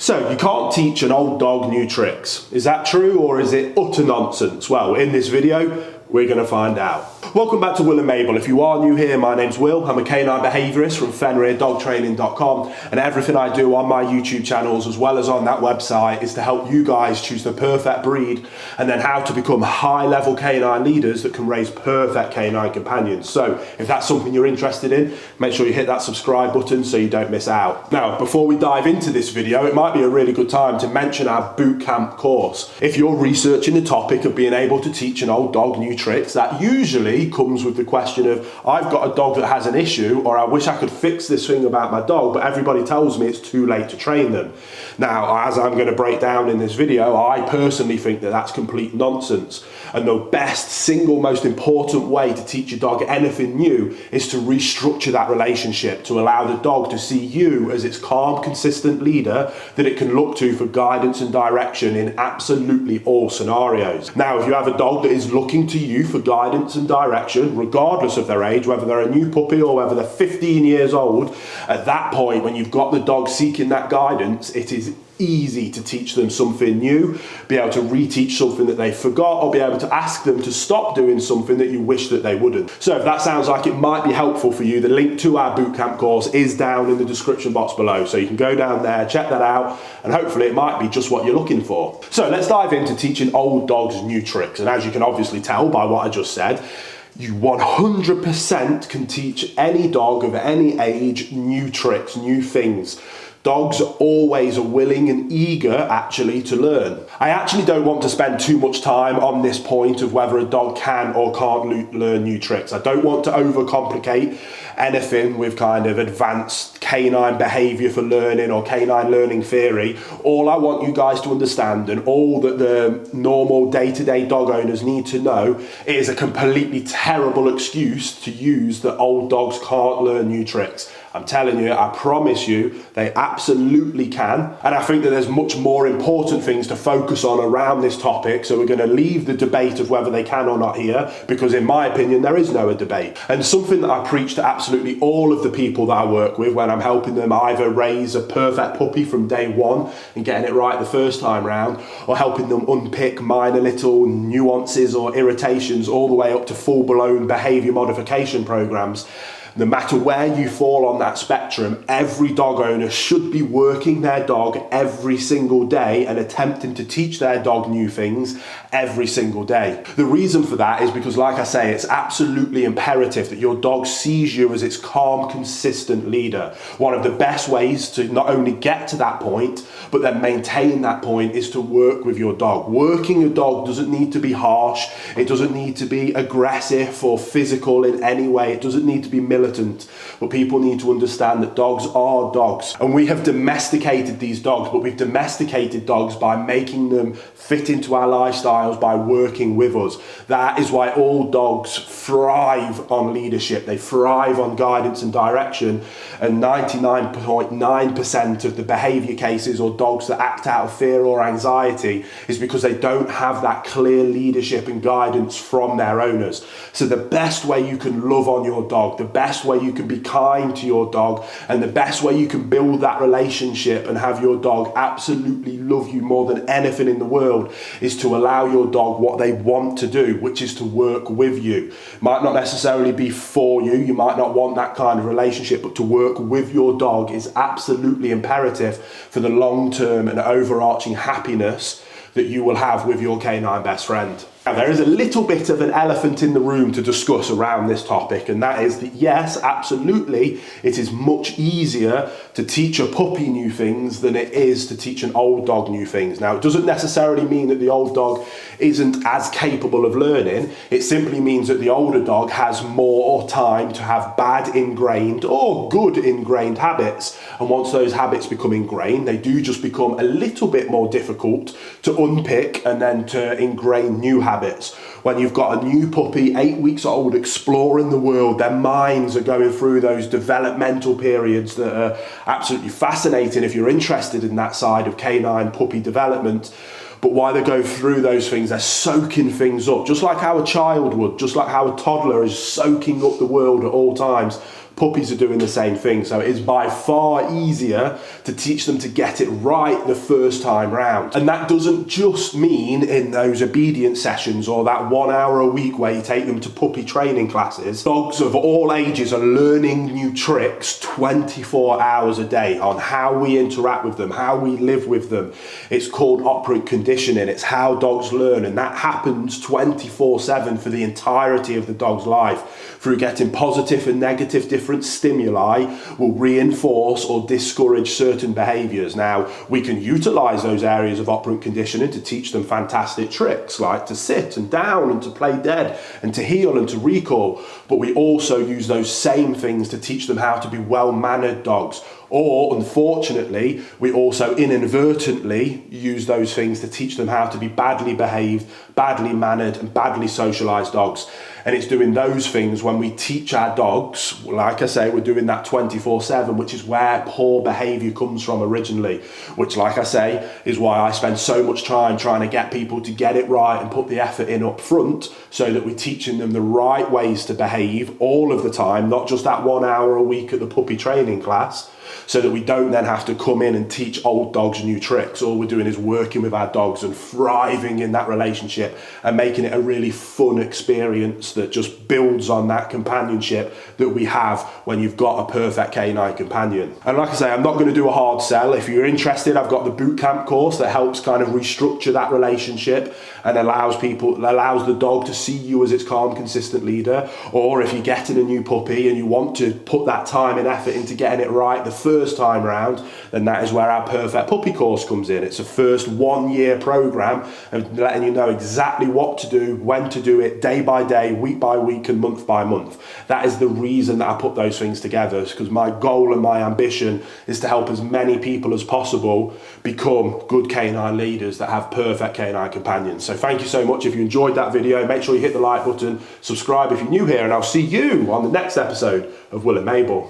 So, you can't teach an old dog new tricks. Is that true, or is it utter nonsense? Well, in this video, we're going to find out. Welcome back to Will and Mabel. If you are new here, my name's Will. I'm a canine behaviourist from FenrirDogTraining.com, and everything I do on my YouTube channels as well as on that website is to help you guys choose the perfect breed and then how to become high-level canine leaders that can raise perfect canine companions. So if that's something you're interested in, make sure you hit that subscribe button so you don't miss out. Now, before we dive into this video, it might be a really good time to mention our bootcamp course. If you're researching the topic of being able to teach an old dog new tricks, that usually comes with the question of, I've got a dog that has an issue, or I wish I could fix this thing about my dog, but everybody tells me it's too late to train them. Now, as I'm going to break down in this video, I personally think that that's complete nonsense. And the best, single, most important way to teach your dog anything new is to restructure that relationship, to allow the dog to see you as its calm, consistent leader that it can look to for guidance and direction in absolutely all scenarios. Now, if you have a dog that is looking to you for guidance and direction, regardless of their age, whether they're a new puppy or whether they're 15 years old, at that point, when you've got the dog seeking that guidance, it is easy to teach them something new, be able to reteach something that they forgot, or be able to ask them to stop doing something that you wish that they wouldn't. So if that sounds like it might be helpful for you, the link to our bootcamp course is down in the description box below. So you can go down there, check that out, and hopefully it might be just what you're looking for. So let's dive into teaching old dogs new tricks. And as you can obviously tell by what I just said, you 100% can teach any dog of any age new tricks, new things. Dogs always are willing and eager actually to learn. I actually don't want to spend too much time on this point of whether a dog can or can't learn new tricks. I don't want to overcomplicate anything with kind of advanced canine behavior for learning or canine learning theory. All I want you guys to understand, and all that the normal day-to-day dog owners need to know, it is a completely terrible excuse to use that old dogs can't learn new tricks. I'm telling you, I promise you, they absolutely can. And I think that there's much more important things to focus on around this topic. So we're going to leave the debate of whether they can or not here, because in my opinion, there is no debate. And something that I preach to absolutely all of the people that I work with when I'm helping them either raise a perfect puppy from day one and getting it right the first time round, or helping them unpick minor little nuances or irritations all the way up to full-blown behavior modification programs. No matter where you fall on that spectrum, every dog owner should be working their dog every single day and attempting to teach their dog new things every single day. The reason for that is because, like I say, it's absolutely imperative that your dog sees you as its calm, consistent leader. One of the best ways to not only get to that point, but then maintain that point is to work with your dog. Working a dog doesn't need to be harsh. It doesn't need to be aggressive or physical in any way. It doesn't need to be militant. But people need to understand that dogs are dogs, and we have domesticated these dogs, but we've domesticated dogs by making them fit into our lifestyles, by working with us. That is why all dogs thrive on leadership. They thrive on guidance and direction, and 99.9% of the behavior cases or dogs that act out of fear or anxiety is because they don't have that clear leadership and guidance from their owners. So the best way you can love on your dog, the best way you can be kind to your dog, and the best way you can build that relationship and have your dog absolutely love you more than anything in the world is to allow your dog what they want to do, which is to work with you. Might not necessarily be for you, you might not want that kind of relationship, but to work with your dog is absolutely imperative for the long-term and overarching happiness that you will have with your canine best friend. Now, there is a little bit of an elephant in the room to discuss around this topic, and that is that yes, absolutely, it is much easier to teach a puppy new things than it is to teach an old dog new things. Now, it doesn't necessarily mean that the old dog isn't as capable of learning. It simply means that the older dog has more time to have bad ingrained or good ingrained habits. And once those habits become ingrained, they do just become a little bit more difficult to unpick and then to ingrain new habits. When you've got a new puppy, 8 weeks old, exploring the world, their minds are going through those developmental periods that are absolutely fascinating if you're interested in that side of canine puppy development. But while they go through those things, they're soaking things up, just like how a child would, just like how a toddler is soaking up the world at all times. Puppies are doing the same thing. So it is by far easier to teach them to get it right the first time round. And that doesn't just mean in those obedience sessions or that 1 hour a week where you take them to puppy training classes. Dogs of all ages are learning new tricks 24 hours a day on how we interact with them, how we live with them. It's called operant conditioning. It's how dogs learn, and that happens 24/7 for the entirety of the dog's life through getting positive and negative different stimuli will reinforce or discourage certain behaviors. Now, we can utilize those areas of operant conditioning to teach them fantastic tricks like to sit and down and to play dead and to heel and to recall, but we also use those same things to teach them how to be well-mannered dogs. Or, unfortunately, we also inadvertently use those things to teach them how to be badly behaved, badly mannered, and badly socialized dogs. And it's doing those things when we teach our dogs, like I say, we're doing that 24/7, which is where poor behavior comes from originally, which, like I say, is why I spend so much time trying to get people to get it right and put the effort in up front so that we're teaching them the right ways to behave all of the time, not just that 1 hour a week at the puppy training class, so that we don't then have to come in and teach old dogs new tricks. All we're doing is working with our dogs and thriving in that relationship and making it a really fun experience that just builds on that companionship that we have when you've got a perfect canine companion. And like I say, I'm not going to do a hard sell. If you're interested, I've got the bootcamp course that helps kind of restructure that relationship and allows the dog to see you as its calm, consistent leader. Or if you're getting a new puppy and you want to put that time and effort into getting it right the first time round, then that is where our Perfect Puppy course comes in. It's a first 1 year program of letting you know exactly what to do, when to do it, day by day, week by week, and month by month. That is the reason that I put those things together, because my goal and my ambition is to help as many people as possible become good canine leaders that have perfect canine companions. So thank you so much. If you enjoyed that video, make sure you hit the like button, subscribe if you're new here, and I'll see you on the next episode of Will and Mabel.